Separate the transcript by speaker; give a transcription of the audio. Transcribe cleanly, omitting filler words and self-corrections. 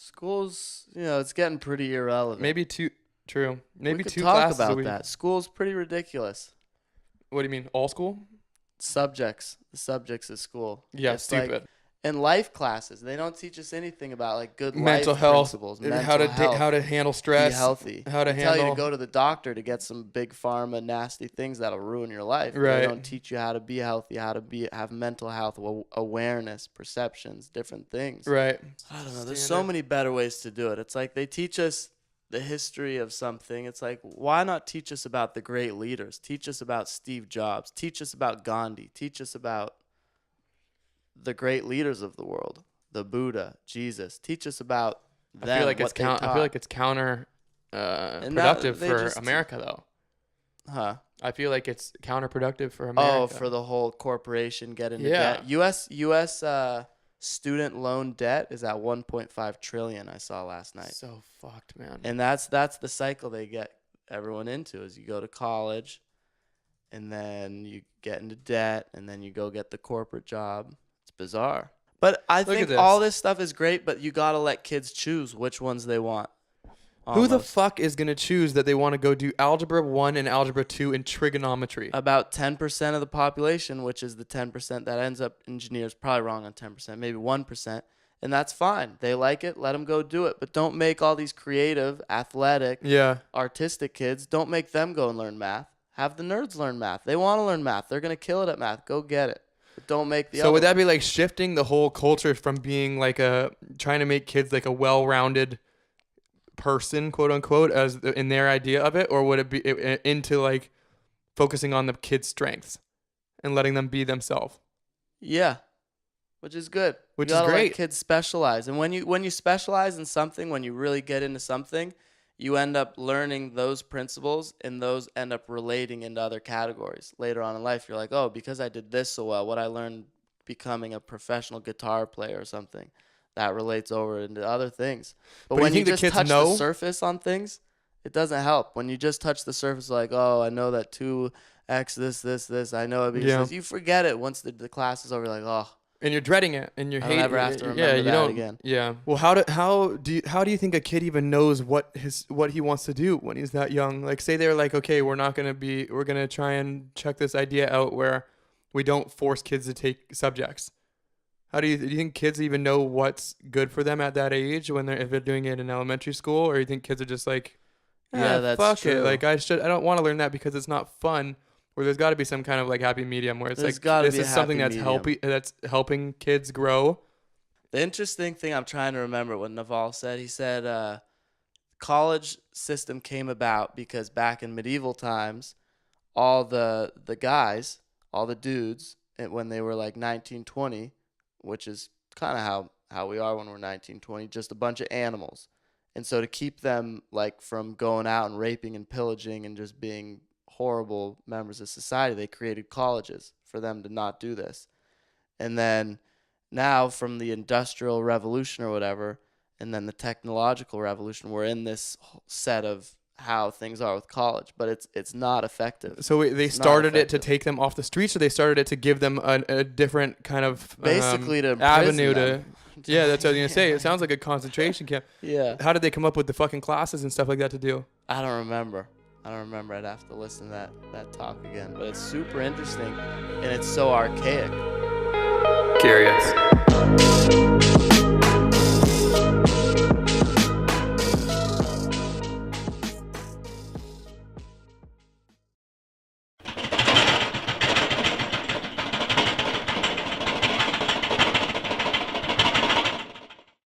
Speaker 1: School's, it's getting pretty irrelevant.
Speaker 2: Maybe two. True. Maybe
Speaker 1: we could
Speaker 2: two
Speaker 1: talk
Speaker 2: classes a
Speaker 1: about
Speaker 2: week.
Speaker 1: that. School's pretty ridiculous.
Speaker 2: What do you mean? All school?
Speaker 1: The subjects at school.
Speaker 2: Yeah,
Speaker 1: It's
Speaker 2: stupid.
Speaker 1: Like, in life classes, they don't teach us anything about like good
Speaker 2: Mental
Speaker 1: life
Speaker 2: health,
Speaker 1: principles,
Speaker 2: how to handle stress,
Speaker 1: be healthy.
Speaker 2: how to
Speaker 1: They tell you
Speaker 2: handle.
Speaker 1: to go to the doctor to get some big pharma nasty things that'll ruin your life.
Speaker 2: Right.
Speaker 1: They don't teach you how to be healthy, how to have mental health awareness, perceptions, different things.
Speaker 2: Right.
Speaker 1: I don't know. There's so many better ways to do it. It's like they teach us the history of something. It's like, why not teach us about the great leaders? Teach us about Steve Jobs. Teach us about Gandhi. Teach us about the great leaders of the world, the Buddha, Jesus. Teach us about them.
Speaker 2: I feel like it's counter productive for America, though.
Speaker 1: Huh?
Speaker 2: I feel like it's counterproductive for America.
Speaker 1: Oh, for the whole corporation get into debt. U.S. Student loan debt is at 1.5 trillion. I saw last night.
Speaker 2: So fucked, man.
Speaker 1: And that's the cycle they get everyone into. Is you go to college, and then you get into debt, and then you go get the corporate job. It's bizarre. But I think all this stuff is great, but you gotta let kids choose which ones they want.
Speaker 2: Who the fuck is going to choose that they want to go do Algebra 1 and Algebra 2 in trigonometry?
Speaker 1: About 10% of the population, which is the 10% that ends up engineers, probably wrong on 10%, maybe 1%. And that's fine. They like it. Let them go do it. But don't make all these creative, athletic, artistic kids, don't make them go and learn math. Have the nerds learn math. They want to learn math. They're going to kill it at math. Go get it. But don't make the other.
Speaker 2: So would that be like shifting the whole culture from being like trying to make kids like a well-rounded person, quote unquote, as in their idea of it, or would it be into like focusing on the kids' strengths and letting them be themselves?
Speaker 1: Yeah, which is good.
Speaker 2: Which is great.
Speaker 1: Let kids specialize, and when you specialize in something, when you really get into something, you end up learning those principles, and those end up relating into other categories later on in life. You're like, oh, because I did this so well, what I learned becoming a professional guitar player or something. That relates over into other things. But when you just touch the surface on things, it doesn't help. When you just touch the surface, like, oh, I know that 2x this, I know it because this. You forget it once the class is over. You're like, oh.
Speaker 2: And you're dreading it, and you're hating it.
Speaker 1: Never have to remember that again.
Speaker 2: Yeah. Well, how do you think a kid even knows what he wants to do when he's that young? Like, say they're like, okay, we're gonna try and check this idea out where we don't force kids to take subjects. Do you think kids even know what's good for them at that age if they're doing it in elementary school, or you think kids are just like,
Speaker 1: that's
Speaker 2: fuck
Speaker 1: true.
Speaker 2: it, like I don't want to learn that because it's not fun. Or there's got to be some kind of like happy medium where it's this is something that's helping kids grow.
Speaker 1: The interesting thing I'm trying to remember what Naval said. He said college system came about because back in medieval times, all the guys, all the dudes, when they were like 19, 20. Which is kind of how we are when we're 19, 20, just a bunch of animals. And so to keep them like from going out and raping and pillaging and just being horrible members of society, they created colleges for them to not do this. And then now from the Industrial Revolution or whatever, and then the technological revolution, we're in this set of how things are with college, but it's not effective.
Speaker 2: So they started it to take them off the streets, or they started it to give them a different kind of
Speaker 1: basically to
Speaker 2: avenue
Speaker 1: them.
Speaker 2: Yeah, that's what I was gonna say. It sounds like a concentration camp.
Speaker 1: Yeah.
Speaker 2: How did they come up with the fucking classes and stuff like that to do?
Speaker 1: I don't remember. I'd have to listen to that talk again, but it's super interesting and it's so archaic.
Speaker 2: Curious.